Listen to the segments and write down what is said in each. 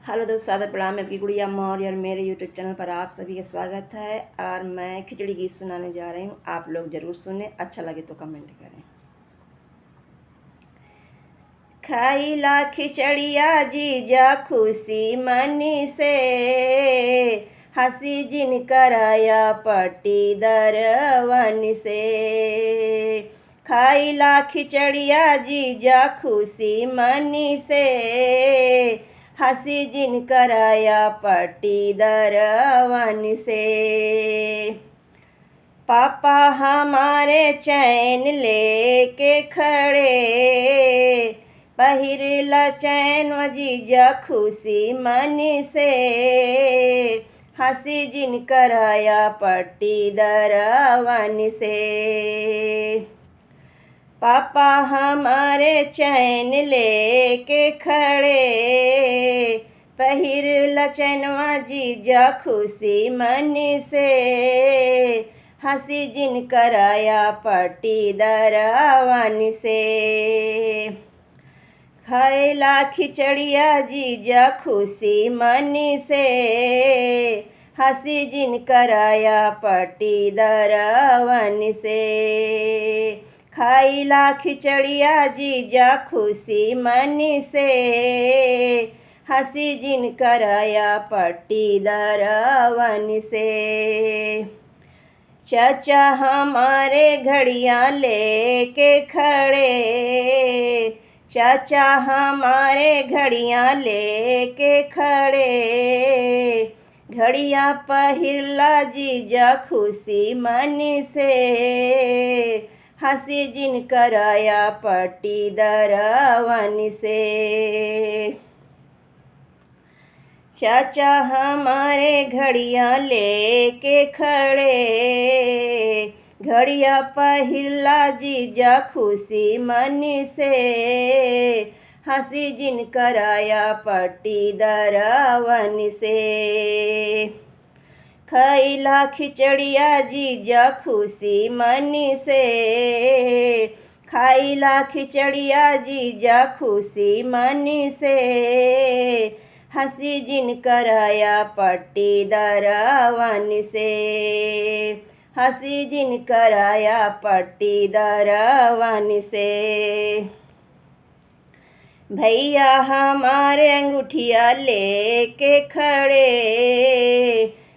Hello दोस्तों, सादर प्रणाम। मैं आपकी गुड़िया मौर्य और मेरे यूट्यूब चैनल पर आप सभी का स्वागत है। और मैं खिचड़ी गीत सुनाने जा रही हूँ। आप लोग ज़रूर सुने, अच्छा लगे तो कमेंट करें। खाइला खिचड़िया जीजा खुशी मनी से, हंसी जिन कराया पट्टी दरवन से। खाइला खिचड़िया जीजा खुशी मनी से, हंसी जिन कराया पट्टी दरवन से। पापा हमारे चैन लेके खड़े, पहिरला चैन जीजा खुशी मनी से, हंसी जिन कराया पट्टी दरवन से। पापा हमारे चैन लेके खड़े, पहिरला चैनवा जीजा खुशी मनी से, हंसी जिन कराया पट्टी दरवन से। खाइला खिचड़िया जीजा खुशी मनी से, हंसी जिन कराया पट्टी दरवन से। खाइला खिचड़िया जीजा खुशी मनी से, हंसी जिन कराया पट्टी दरवन से। चाचा हमारे घड़ियाँ लेके खड़े, चाचा हमारे घड़ियाँ लेके खड़े, घड़ियाँ पहिरला जीजा खुशी मनी से, हंसी जिन कराया पट्टी दरवन से। चाचा हमारे घड़ियाँ लेके खड़े, घड़ियाँ पहिरला जीजा खुशी मनी से, हंसी जिन कराया पट्टी दरवन से। खाइला खिचड़िया जीजा खुशी मनी से, खाइला खिचड़िया जीजा खुशी मनी से, हंसी जिन कराया पट्टी दरवन से, हंसी जिन कराया पट्टी दरवन से। भैया हमारे अंगूठिया लेके खड़े,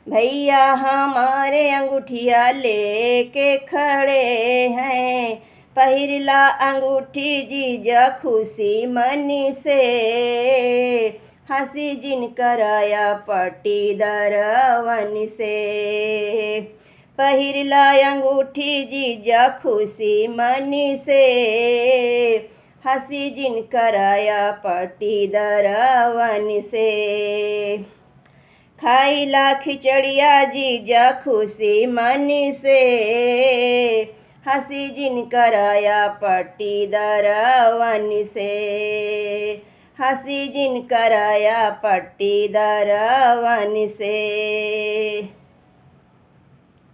भैया हमारे अंगूठिया लेके खड़े हैं, पहिरला अंगूठी जीजा खुशी मनी से, हंसी जिन कराया पट्टी दरवन से। पहिरला अंगूठी जीजा खुशी मनी से, हंसी जिन कराया पट्टी दरवन से। खाइला खिचड़िया जीजा खुशी मनी से, हंसी जिन कराया पट्टी दरवन से, हंसी जिन कराया पट्टी दरवन से।